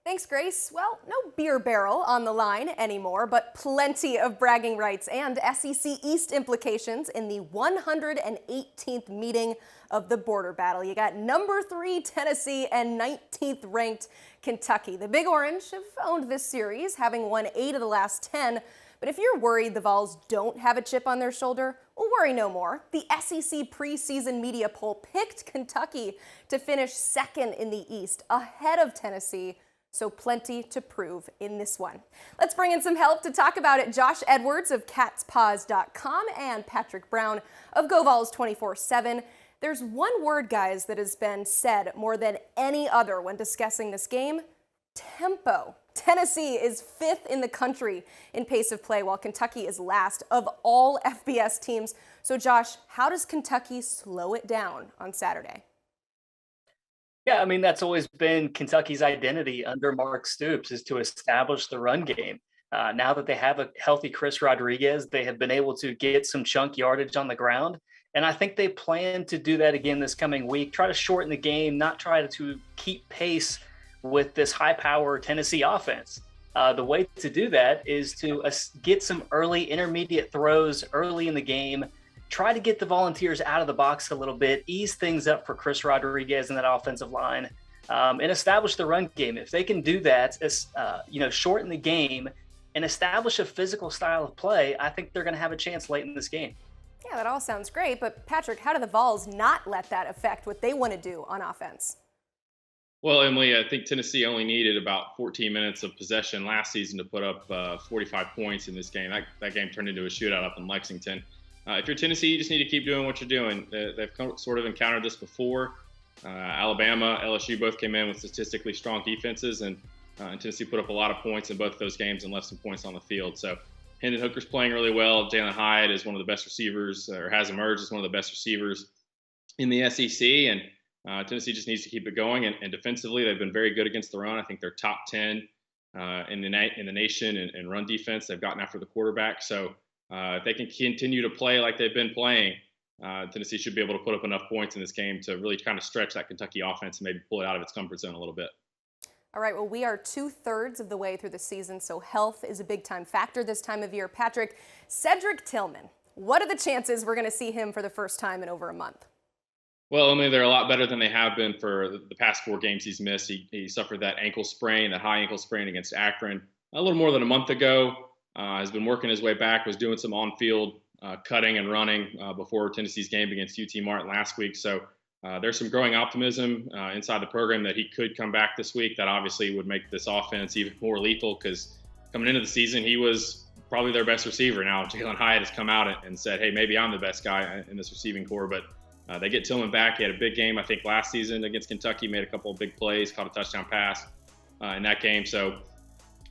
Thanks, Grace. Well, no beer barrel on the line anymore, but plenty of bragging rights and SEC East implications in the 118th meeting of the border battle. You got number 3 Tennessee and 19th ranked Kentucky. The Big Orange have owned this series, having won 8 of the last 10. But if you're worried the Vols don't have a chip on their shoulder, well, worry no more. The SEC preseason media poll picked Kentucky to finish second in the East, ahead of Tennessee. So plenty to prove in this one. Let's bring in some help to talk about it. Josh Edwards of catspaws.com and Patrick Brown of GoVols247. There's one word, guys, that has been said more than any other when discussing this game: tempo. Tennessee is 5th in the country in pace of play, while Kentucky is last of all FBS teams. So Josh, how does Kentucky slow it down on Saturday? Yeah, I mean, that's always been Kentucky's identity under Mark Stoops, is to establish the run game. Now that they have a healthy Chris Rodriguez, they have been able to get some chunk yardage on the ground. And I think they plan to do that again this coming week, try to shorten the game, not try to keep pace with this high-power Tennessee offense. The way to do that is to get some early intermediate throws early in the game, try to get the Volunteers out of the box a little bit, ease things up for Chris Rodriguez and that offensive line, and establish the run game. If they can do that, shorten the game and establish a physical style of play, I think they're going to have a chance late in this game. Yeah, that all sounds great, but Patrick, how do the Vols not let that affect what they want to do on offense? Well, Emily, I think Tennessee only needed about 14 minutes of possession last season to put up 45 points in this game. That game turned into a shootout up in Lexington. If you're Tennessee, you just need to keep doing what you're doing. They've sort of encountered this before. Alabama, LSU both came in with statistically strong defenses, and Tennessee put up a lot of points in both of those games and left some points on the field. So Hendon Hooker's playing really well. Jalen Hyatt is one of the best receivers, or has emerged as one of the best receivers in the SEC, and Tennessee just needs to keep it going. And defensively, they've been very good against the run. I think they're top 10 in the nation in run defense. They've gotten after the quarterback. So if they can continue to play like they've been playing, Tennessee should be able to put up enough points in this game to really kind of stretch that Kentucky offense and maybe pull it out of its comfort zone a little bit. All right, well, we are 2/3 of the way through the season, so health is a big-time factor this time of year. Patrick, Cedric Tillman, what are the chances we're going to see him for the first time in over a month? Well, I mean, they're a lot better than they have been for the past 4 games he's missed. He suffered that ankle sprain, that high ankle sprain against Akron a little more than a month ago. Has been working his way back, was doing some on-field cutting and running before Tennessee's game against UT Martin last week. So there's some growing optimism inside the program that he could come back this week. That obviously would make this offense even more lethal, because coming into the season, he was probably their best receiver. Now Jalen Hyatt has come out and said, hey, maybe I'm the best guy in this receiving core, but they get Tillman back. He had a big game, I think, last season against Kentucky, made a couple of big plays, caught a touchdown pass in that game. So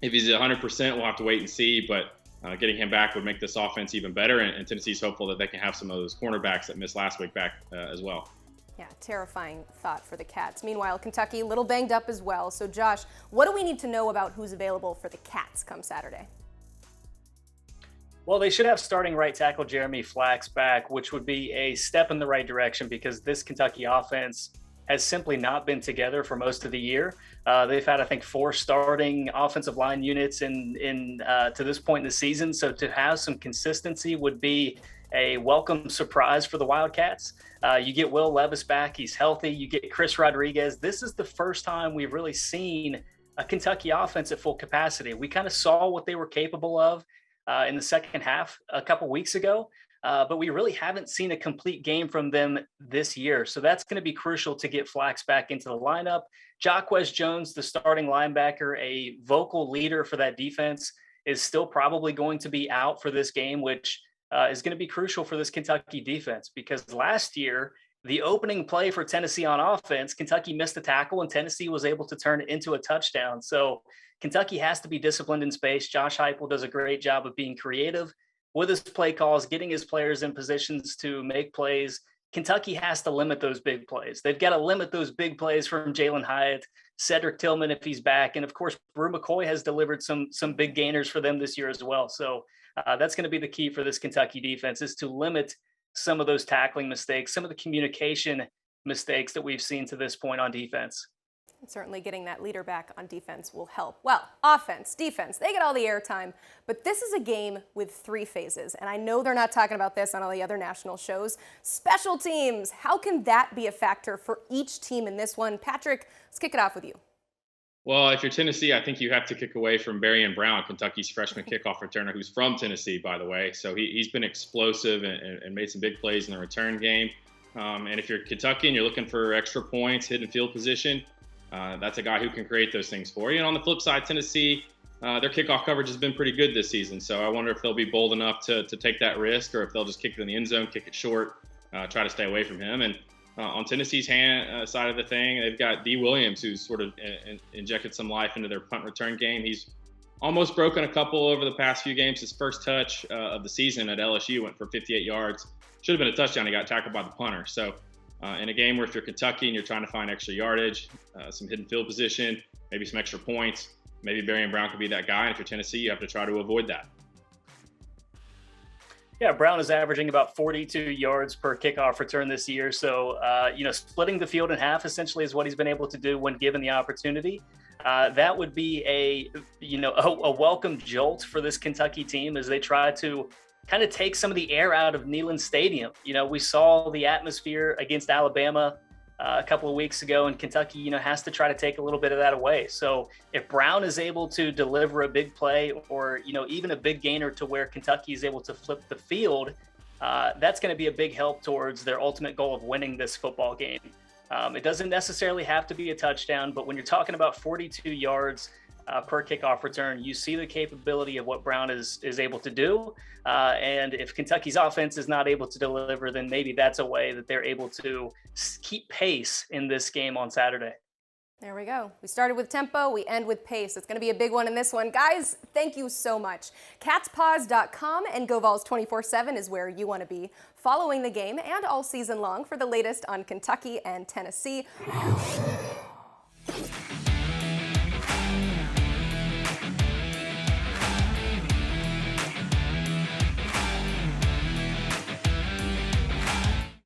if he's 100%, we'll have to wait and see, but getting him back would make this offense even better, and Tennessee's hopeful that they can have some of those cornerbacks that missed last week back as well. Yeah, terrifying thought for the Cats. Meanwhile, Kentucky a little banged up as well. So Josh, what do we need to know about who's available for the Cats come Saturday? Well, they should have starting right tackle Jeremy Flax back, which would be a step in the right direction, because this Kentucky offense has simply not been together for most of the year. They've had, I think, 4 starting offensive line units to this point in the season. So to have some consistency would be a welcome surprise for the Wildcats. You get Will Levis back. He's healthy. You get Chris Rodriguez. This is the first time we've really seen a Kentucky offense at full capacity. We kind of saw what they were capable of in the second half a couple weeks ago. But we really haven't seen a complete game from them this year. So that's going to be crucial to get Flax back into the lineup. Jaquez Jones, the starting linebacker, a vocal leader for that defense, is still probably going to be out for this game, which is going to be crucial for this Kentucky defense, because last year, the opening play for Tennessee on offense, Kentucky missed a tackle and Tennessee was able to turn it into a touchdown. So Kentucky has to be disciplined in space. Josh Heupel does a great job of being creative with his play calls, getting his players in positions to make plays. Kentucky has to limit those big plays. They've got to limit those big plays from Jalen Hyatt, Cedric Tillman if he's back, and of course, Brew McCoy has delivered some big gainers for them this year as well. So that's going to be the key for this Kentucky defense, is to limit some of those tackling mistakes, some of the communication mistakes that we've seen to this point on defense. Certainly getting that leader back on defense will help. Well, offense, defense, they get all the airtime, but this is a game with 3 phases, and I know they're not talking about this on all the other national shows. Special teams, how can that be a factor for each team in this one? Patrick, let's kick it off with you. Well, if you're Tennessee, I think you have to kick away from Brown, Kentucky's freshman kickoff returner, who's from Tennessee, by the way. So he's been explosive and made some big plays in the return game. And if you're Kentucky and you're looking for extra points, hidden field position, that's a guy who can create those things for you. And on the flip side, Tennessee, their kickoff coverage has been pretty good this season. So I wonder if they'll be bold enough to take that risk, or if they'll just kick it in the end zone, kick it short, try to stay away from him. And on Tennessee's side of the thing, they've got D. Williams, who's sort of injected some life into their punt return game. He's almost broken a couple over the past few games. His first touch of the season at LSU went for 58 yards. Should have been a touchdown. He got tackled by the punter. So in a game where if you're Kentucky and you're trying to find extra yardage, some hidden field position, maybe some extra points, maybe Brown could be that guy. And if you're Tennessee, you have to try to avoid that. Yeah, Brown is averaging about 42 yards per kickoff return this year. So, splitting the field in half essentially is what he's been able to do when given the opportunity. That would be a welcome jolt for this Kentucky team as they try to kind of take some of the air out of Neyland Stadium. We saw the atmosphere against Alabama a couple of weeks ago, and Kentucky, has to try to take a little bit of that away. So if Brown is able to deliver a big play or, even a big gainer to where Kentucky is able to flip the field, that's going to be a big help towards their ultimate goal of winning this football game. It doesn't necessarily have to be a touchdown, but when you're talking about 42 yards per kickoff return, you see the capability of what Brown is able to do. And if Kentucky's offense is not able to deliver, then maybe that's a way that they're able to keep pace in this game on Saturday. There we go. We started with tempo, we end with pace. It's going to be a big one in this one. Guys, thank you so much. Catspaws.com and GoVols247 is where you want to be, following the game and all season long for the latest on Kentucky and Tennessee.